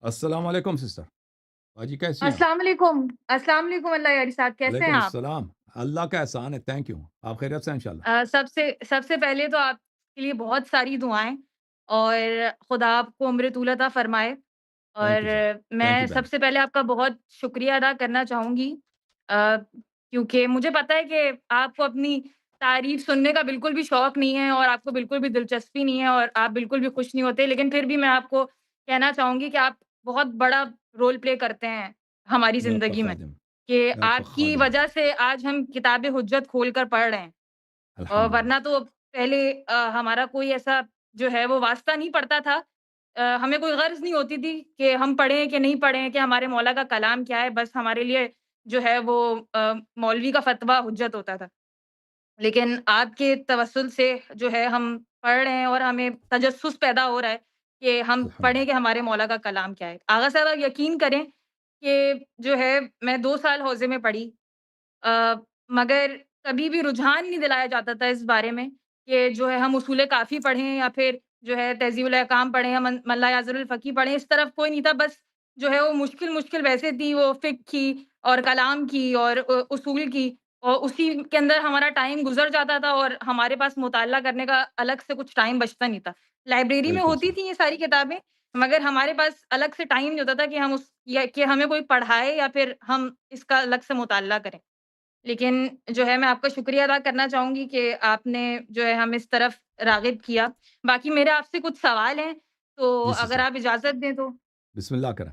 अस्सलाम वालेकुम सिस्टर। बाजी कैसी हैं आप? अस्सलाम वालेकुम। अस्सलाम वालेकुम अल्लाह यारी साहब, कैसे हैं वालेकुम आप? अस्सलाम। अल्लाह का एहसान है, थैंक यू। आप खैरियत से हैं इंशाल्लाह? सबसे सबसे पहले तो आपके लिए बहुत सारी दुआएँ और खुदा आपको उम्र तूल अता फ़रमाए। Thank you sir. और थैंक मैं यू बहन। सबसे पहले आपका बहुत शुक्रिया अदा करना चाहूँगी, अ, क्योंकि मुझे पता है कि आपको अपनी तारीफ़ सुनने का बिल्कुल भी शौक नहीं है और आपको बिल्कुल भी दिलचस्पी नहीं है और आप बिल्कुल भी खुश नहीं होते। लेकिन फिर भी मैं आपको कहना चाहूँगी कि आप बहुत बड़ा रोल प्ले करते हैं हमारी मैं आपका ज़िंदगी में, खादिम, कि मैं आपका आपकी खादिम हूँ। वजह से आज हम किताब हुज्जत खोल कर पढ़ रहे हैं। अल्हम्दुलिल्लाह। वरना तो पहले हमारा कोई ऐसा जो है वो वास्ता नहीं पड़ता था। हमें कोई गर्ज़ नहीं होती थी कि हम पढ़ें कि नहीं पढ़ें, कि हमारे मौला का कलाम क्या है, बस हमारे लिए जो है वो मौलवी का फ़तवा हुज्जत होता था। लेकिन आपके तवस्सुल से जो है हम पढ़ रहे हैं और हमें तजस्सुस पैदा हो रहा है कि हम पढ़ें अल्हम्दुलिल्लाह। कि हमारे मौला का कलाम क्या है। आगा साहब, आप यकीन करें कि जो है मैं 2 साल हौज़े में पढ़ी, अ, मगर कभी भी रुझान नहीं दिलाया जाता था इस बारे में कि जो है हम उसूल काफ़ी पढ़ें या फिर जो है तहज़ीबुल अहकाम पढ़ें या मन ला याज़ुरुल फ़क़ीह पढ़ें, इस तरफ कोई नहीं था। बस जो है वो मुश्किल-मुश्किल वैसे थी, वो फ़िक़्ह की और कलाम की और उसूल की, और उसी के अंदर हमारा टाइम गुज़र जाता था और हमारे पास मुताला करने का अलग से कुछ टाइम बचता नहीं था। लाइब्रेरी में बिल्कुल होती सही। थी ये सारी किताबें, मगर हमारे पास अलग से टाइम नहीं होता था कि हम उस या कि हमें कोई पढ़ाए या फिर हम इसका अलग से मुताला करें। लेकिन जो है मैं आपका शुक्रिया अदा करना चाहूँगी कि आपने जो है हमें इस तरफ राग़िब किया। बाकी मेरे आपसे कुछ सवाल हैं, तो जी अगर सिस्टर, आप इजाज़त दें तो? बिस्मिल्लाह करें।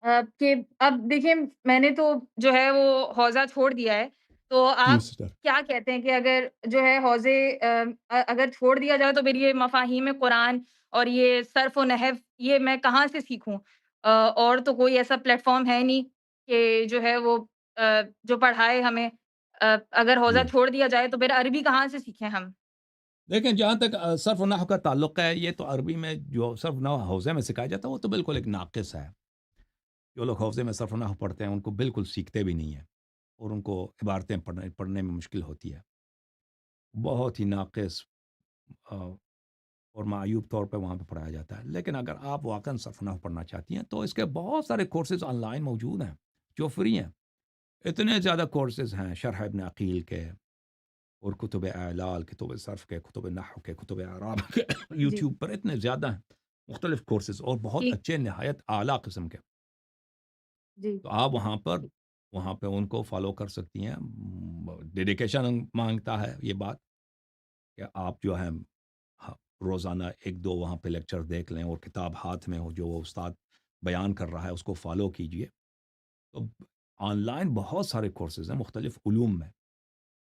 कि अब देखिए, मैंने तो जो है वो हौज़ा छोड़ दिया है, तो जी आप सिस्टर। क्या कहते हैं कि अगर जो है हौज़े अगर छोड़ दिया जाए तो फिर ये मफ़ाहीम कुरान और ये सर्फ़ व नहव ये मैं कहाँ से सीखूँ? और तो कोई ऐसा प्लेटफ़ॉर्म है नहीं कि जो है वो जो पढ़ाए हमें। अगर हौज़ा जी। छोड़ दिया जाए तो फिर अरबी कहाँ से सीखें हम? देखें, जहाँ तक सर्फ़ नहव का ताल्लुक है, ये तो अरबी में जो सर्फ़ नहव हौज़े में सिखाया जाता है, वो तो बिल्कुल एक नाक़िस है। जो लोग हौज़े में सर्फ़ नहव पढ़ते हैं, उनको बिल्कुल सीखते भी नहीं हैं और उनको इबारतें पढ़ने पढ़ने में मुश्किल होती है। बहुत ही नाक़िस अ और मायूब तौर पे वहाँ पे पढ़ाया जाता है। लेकिन अगर आप वाक़ई सर्फ़ नहव पढ़ना चाहती हैं, तो इसके बहुत सारे कोर्सेज़ ऑनलाइन मौजूद हैं, जो फ्री हैं। इतने ज़्यादा कोर्सेज़ हैं, शरह इब्न अक़ील के और कुतुब अलाल, कुतुब सर्फ़ के, कुतुब नहव के, कुतुब एराब के जी, यूट्यूब पर इतने ज़्यादा हैं, मुख़्तलिफ़ कोर्सेज़ और बहुत ठीक। अच्छे निहायत आला किस्म के। जी, तो आप वहाँ पे उनको फ़ॉलो कर सकती हैं। डेडिकेशन माँगता है ये बात कि आप जो है हाँ, रोज़ाना 1-2 वहाँ पे लेक्चर देख लें और किताब हाथ में हो, जो वो उस्ताद बयान कर रहा है, उसको फ़ॉलो कीजिए। तो ऑनलाइन बहुत सारे कोर्सेज़ हैं मुख़्तलिफ़ उलूम में।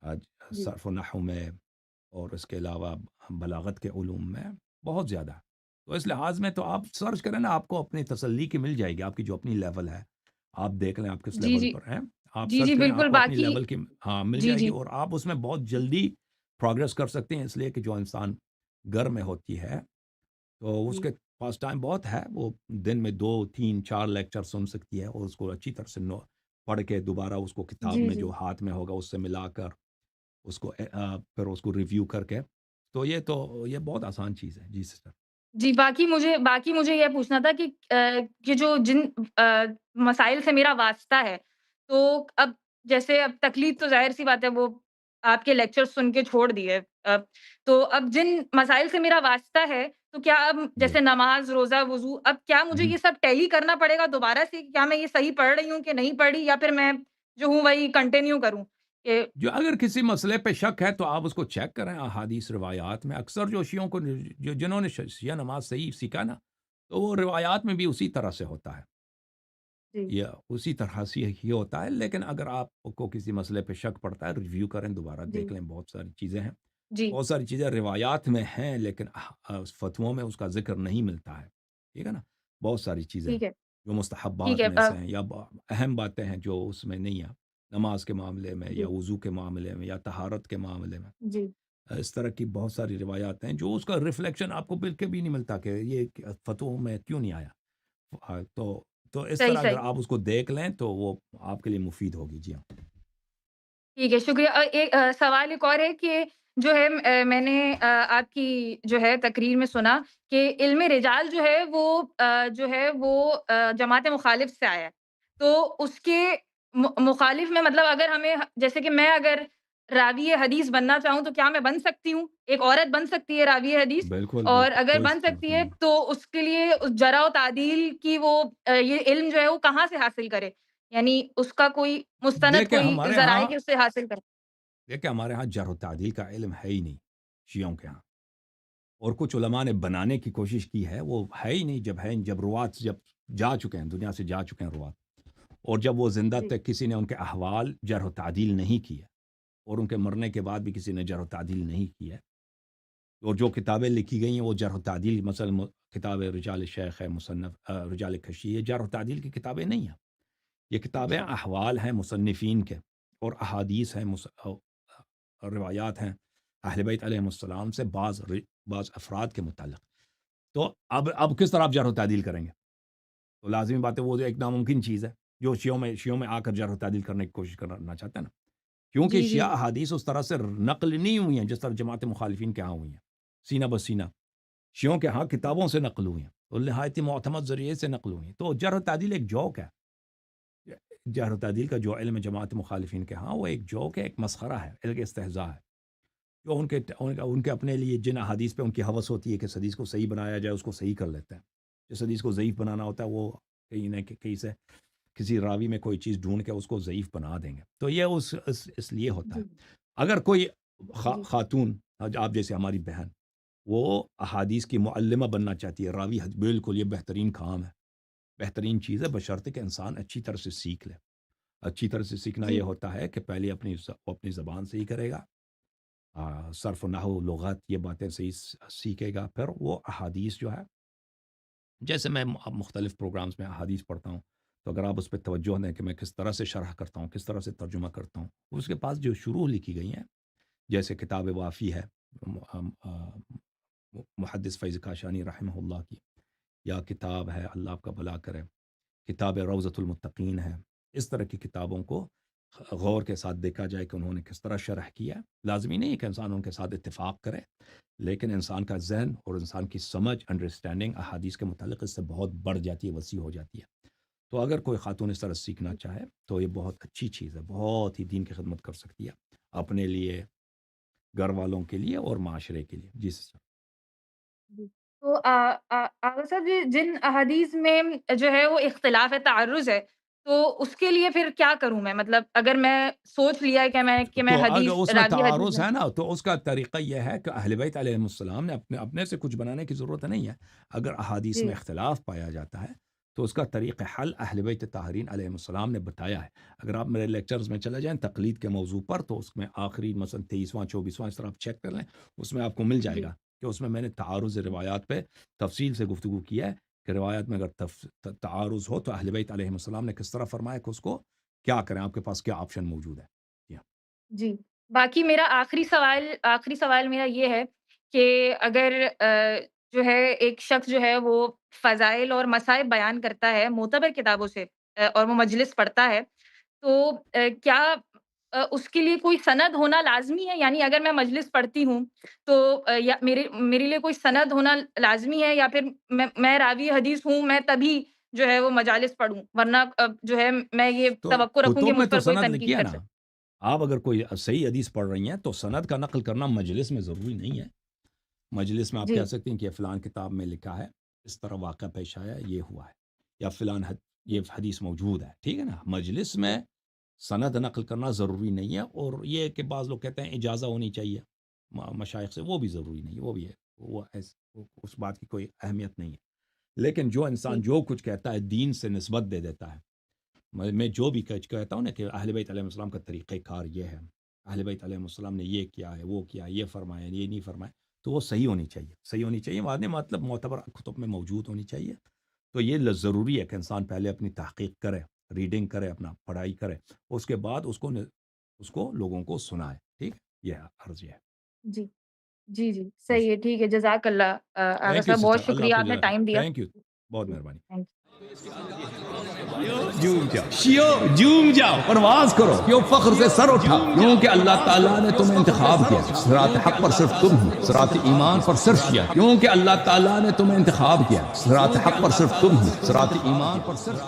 आज जी, सर्फ़ नहव में और इसके अलावा बलागत के उलूम में बहुत ज़्यादा है। तो इस लिहाज़ में तो आप सर्च करें ना, आपको अपनी तसल्ली की मिल जाएगी, आपकी जो अपनी लेवल है। आप देख लें आप किस जी, लेवल जी। पर हैं। आप जी, सर्च जी, करें, बिल्कुल। आपको अपनी बाकी लेवल की हाँ, मिल जी, जाएगी जी, और आप उसमें बहुत जल्दी प्रोग्रेस कर सकते हैं, इसलिए कि जो इंसान घर में होती है, तो जी, उसके पास टाइम बहुत है। वो दिन में 2, 3, 4 लेक्चर सुन सकती है और उसको अच्छी तरह से पढ़ के दोबारा उसको किताब जी, में जो जी। हाथ में होगा उससे मिलाकर उसको फिर उसको रिव्यू करके, तो ये बहुत आसान चीज़ है। जी सिस्टर। जी, बाकी मुझे ये पूछना था कि ये जो जिन मसाइल से मेरा वास्ता है, तो अब जैसे अब तकलीफ़ तो ज़ाहिर-सी बात है, वो आपके लेक्चर सुन के छोड़ दिए। तो अब जिन मसाइल से मेरा वास्ता है, तो क्या अब जी। जैसे नमाज़, रोज़ा, वुज़ू, अब क्या मुझे हुँ। ये सब टैली करना पड़ेगा दोबारा से? क्या मैं ये सही पढ़ रही हूँ कि नहीं पढ़ रही, या फिर मैं जो हूँ वही कंटिन्यू करूँ? कि जो अगर किसी मसले पे शक है तो आप उसको चेक करें अहादीस रिवायात में। अक्सर जो शियों को जो जिन्होंने शिया नमाज़ सही सीखा ना, तो वो रिवायात में भी उसी तरह से होता है। जी, या उसी तरह से ही होता है, लेकिन अगर आपको किसी मसले पे शक पड़ता है, रिव्यू करें, दोबारा देख जी, लें, बहुत सारी चीज़ें हैं। जी, बहुत सारी चीज़ें रिवायात में हैं, लेकिन फ़तवों में उसका ज़िक्र नहीं मिलता है। ठीक है ना? बहुत सारी चीज़ें हैं, ठीक है, जो ठीक मुस्तहब्बात है। में से हैं या अहम बातें हैं जो उसमें नहीं हैं। नमाज के मामले में या जी, वज़ू के मामले में या तहारत के मामले में। जी, इस तरह की बहुत सारी रिवायात हैं, जो उसका रिफ्लेक्शन आपको बिल्कुल भी नहीं मिलता कि ये फ़तवों में क्यों नहीं आया। तो इस सही, तरह अगर सही। आप उसको देख लें, तो वो आपके लिए मुफ़ीद होगी। जी हाँ। ठीक है, शुक्रिया। एक सवाल एक और है कि جو ہے میں نے آپ کی جو ہے تقریر میں سنا کہ علم رجال جو ہے وہ جو ہے وہ جماعت مخالف سے آیا ہے۔ تو اس کے مخالف میں مطلب اگر ہمیں جیسے کہ میں اگر راوی حدیث بننا چاہوں تو کیا میں بن سکتی ہوں؟ ایک عورت بن سکتی ہے راوی حدیث؟ بالکل، اور بالکل، اگر کوئی بن س سکتی ہے نہیں ہے۔ تو اس کے لیے اس جرح و تعدیل کی وہ یہ علم جو ہے وہ کہاں سے حاصل کرے؟ یعنی اس کا کوئی مستند دیکھیں کوئی ہمارے ذرائع ہاں کہ اس سے حاصل کرے؟ دیکھیں ہمارے ہاں جرح و تعدیل کا علم ہے ہی نہیں، شیعوں کے ہاں، اور کچھ علماء نے بنانے کی کوشش کی ہے، وہ ہے ہی نہیں، جب روات جب جا چکے ہیں، دنیا سے جا چکے ہیں روات، اور جب وہ زندہ جی، تھے کسی نے ان کے احوال جرح و تعدیل نہیں کی ہے، اور ان کے مرنے کے بعد بھی کسی نے جرح و تعدیل نہیں کی ہے، اور جو کتابیں لکھی گئی ہیں وہ جرح و تعدیل مثلا کتاب رجال الشیخ ہے، مصنف رجال کشی، یہ جرح و تعدیل کی کتابیں نہیں ہیں، یہ کتابیں اچھا، احوال ہیں مصنفین کے، اور احادیث ہیں روایات ہیں اہل بیت علیہم السلام سے بعض افراد کے متعلق۔ تو اب کس طرح آپ جرح و تعدیل کریں گے؟ تو لازمی بات ہے وہ ایک ناممکن چیز ہے جو شیعوں میں آ کر جرح و تعدیل کرنے کی کوشش کرنا چاہتا ہے نا، کیونکہ جی، جی، شیعہ احادیث اس طرح سے نقل نہیں ہوئی ہیں جس طرح جماعت مخالفین کے ہاں ہوئی ہیں، سینہ بہ سینہ۔ شیعوں کے ہاں کتابوں سے نقل ہوئی ہیں اور نہایت ہی معتمد ذریعے سے نقل ہوئی ہیں، تو جرح و تعدیل ایک جوک ہے۔ جرح و تعدیل کا جو علم ہے جماعت مخالفین کے ہاں وہ ایک جوک ہے، ایک مسخرہ ہے، ایک استہزاء ہے، جو ان کے اپنے لیے جن احادیث پہ ان کی ہوس ہوتی ہے کہ اس حدیث کو صحیح بنایا جائے اس کو صحیح کر لیتے ہیں، جس حدیث کو ضعیف بنانا ہوتا ہے وہ کہیں نہ کہیں سے کسی راوی میں کوئی چیز ڈھونڈ کے اس کو ضعیف بنا دیں گے، تو یہ اس لیے ہوتا ہے۔ جی، اگر کوئی جی، خاتون آپ جیسے ہماری بہن وہ احادیث کی معلمہ بننا چاہتی ہے، راوی بالکل یہ بہترین کام ہے، بہترین چیز ہے، بشرطے کہ انسان اچھی طرح سے سیکھ لے۔ اچھی طرح سے سیکھنا یہ جی، ہوتا ہے کہ پہلے وہ اپنی زبان سے ہی کرے گا، صرف و نحو لغت یہ باتیں صحیح سیکھے گا، پھر وہ احادیث جو ہے جیسے میں اب مختلف پروگرامز میں احادیث پڑھتا ہوں، تو اگر آپ اس پہ توجہ دیں کہ میں کس طرح سے شرح کرتا ہوں، کس طرح سے ترجمہ کرتا ہوں، اس کے پاس جو شروع لکھی گئی ہیں جیسے کتاب وافی ہے محدث فیض کاشانی رحمہ اللہ کی، یا کتاب ہے اللہ آپ کا بھلا کرے، کتاب روضۃ المتقین ہے، اس طرح کی کتابوں کو غور کے ساتھ دیکھا جائے کہ انہوں نے کس طرح شرح کیا۔ لازمی نہیں ہے کہ انسان ان کے ساتھ اتفاق کرے، لیکن انسان کا ذہن اور انسان کی سمجھ انڈرسٹینڈنگ احادیث کے متعلق اس سے بہت بڑھ جاتی ہے، وسیع ہو جاتی ہے۔ تو اگر کوئی خاتون اس طرح سیکھنا چاہے تو یہ بہت اچھی چیز ہے، بہت ہی دین کی خدمت کر سکتی ہے اپنے لیے، گھر والوں کے لیے اور معاشرے کے لیے۔ جی سر۔ جی۔ تو آغا صاحب جن احادیث میں جو ہے وہ اختلاف تعرُّض ہے، تو اس کے لیے پھر کیا کروں میں؟ مطلب اگر میں سوچ لیا ہے کہ میں تو اگر حدیث اس میں راوی حدیث تعارض بن ہے نا تو اس کا طریقہ یہ ہے کہ اہل بیت علیہم السلام نے اپنے سے کچھ بنانے کی ضرورت نہیں ہے۔ اگر احادیث میں جی، اختلاف پایا جاتا ہے تو اس کا طریق حل اہل بیت طاہرین علیہم السلام نے بتایا ہے۔ اگر آپ میرے لیکچرز میں چلے جائیں تقلید کے موضوع پر تو اس میں آخری مثلا 23واں 24واں اس طرح آپ چیک کر لیں، اس میں آپ کو مل جائے جی، گا کہ اس میں نے تعارض روایات پہ تفصیل سے گفتگو کیا ہے کہ روایات میں اگر تعارض ہو تو اہل بیت علیہم السلام نے کس طرح فرمایا کہ اس کو کیا کریں، آپ کے پاس کیا آپشن موجود ہے۔ جی ہاں۔ جی۔ باقی میرا آخری سوال میرا یہ ہے کہ اگر جو ہے ایک شخص جو ہے وہ فضائل اور مصائب بیان کرتا ہے معتبر کتابوں سے اور وہ مجلس پڑھتا ہے، تو کیا اس کے لیے کوئی سند ہونا لازمی ہے؟ یعنی اگر میں مجلس پڑھتی ہوں تو یا میرے لیے کوئی سند ہونا لازمی ہے یا پھر میں راوی حدیث ہوں، میں تبھی جو ہے وہ مجالس پڑھوں، ورنہ جو ہے میں یہ تو توقع رکھوں کہ کتب میں مجھ تو پر کوئی سند تنقید لکھی ہے کر نا، سکے؟ آپ اگر کوئی صحیح حدیث پڑھ رہی ہیں تو سند کا نقل کرنا مجلس میں ضروری نہیں ہے۔ مجلس میں آپ کہہ جی، سکتے ہیں کہ یہ فلان کتاب میں لکھا ہے، اس طرح واقعہ پیش آیا، یہ ہوا ہے، یا فلان یہ جی، حدیث موجود ہے، ٹھیک ہے نا۔ مجلس جی، میں سند نقل کرنا ضروری نہیں ہے، اور یہ کہ بعض لوگ کہتے ہیں اجازہ ہونی چاہیے مشائخ سے، وہ بھی ضروری نہیں ہے، وہ بھی ہے، اس بات کی کوئی اہمیت نہیں ہے۔ لیکن جو انسان جی، جو کچھ کہتا ہے دین سے نسبت دے دیتا ہے، میں جو بھی کہتا ہوں نا کہ اہل بیت علیہ السلام کا طریقہ کار یہ ہے، اہل بیت علیہ السلام نے یہ کیا ہے، وہ کیا ہے، یہ فرمایا یہ نہیں فرمایا، تو وہ صحیح ہونی چاہیے، صحیح ہونی چاہیے، مطلب معتبر کتب میں موجود ہونی چاہیے۔ تو یہ ضروری ہے کہ انسان پہلے اپنی تحقیق کرے، ریڈنگ کرے، اپنا پڑھائی کرے، اس کے بعد اس کو لوگوں کو سنائے، ٹھیک ہے؟ یہ عرض یہ ہے۔ جی، جی، جی، صحیح ہے، ٹھیک ہے، جزاک اللہ آغا تھینک یو صاحب، بہت سسٹر، اللہ آپ شکریہ کو آپ نے جزاک خیر، ٹائم دیا۔ تھینک یو، بہت مہربانی. تھینک جھوم جاؤ پرواز کرو کیوں فخر سے سر اٹھا کیونکہ اللہ تعالیٰ نے تمہیں انتخاب کیا صراط حق پر صرف تم ہو صراط ایمان پر صرف کیا کیونکہ اللہ تعالیٰ نے تمہیں انتخاب کیا صراط حق پر صرف تم ہو صراط ایمان پر صرف